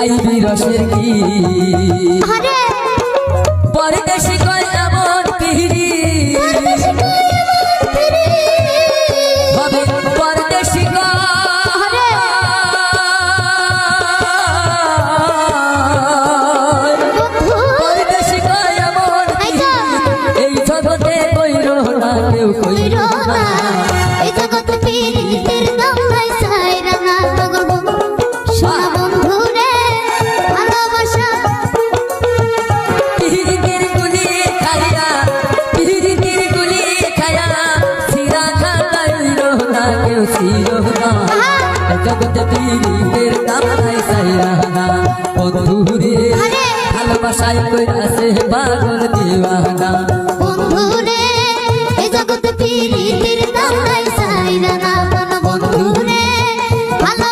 খাইবি রসের কি পরদেশি কয় এমন পিহিরি হবে পরদেশি পরদেশি কয় এমন এই জগতে কইর না কেউ কইর না এই জগতে পীড়িতের দাম নাই সাইরা না সোনা বন্ধু রে ভালোবাসা পিহিরির গুলি খাইয়া সিরা খাইল না কেউ ছিল না জগতে পীড়িতের দাম নাই সাইরা না বন্ধু রে ভালোবাসায় কইরাছে পাগল দিওয়ানা বন্ধু রে এই জগতে পীড়িতের দাম নাই সাইরা না বন্ধু রে ভালো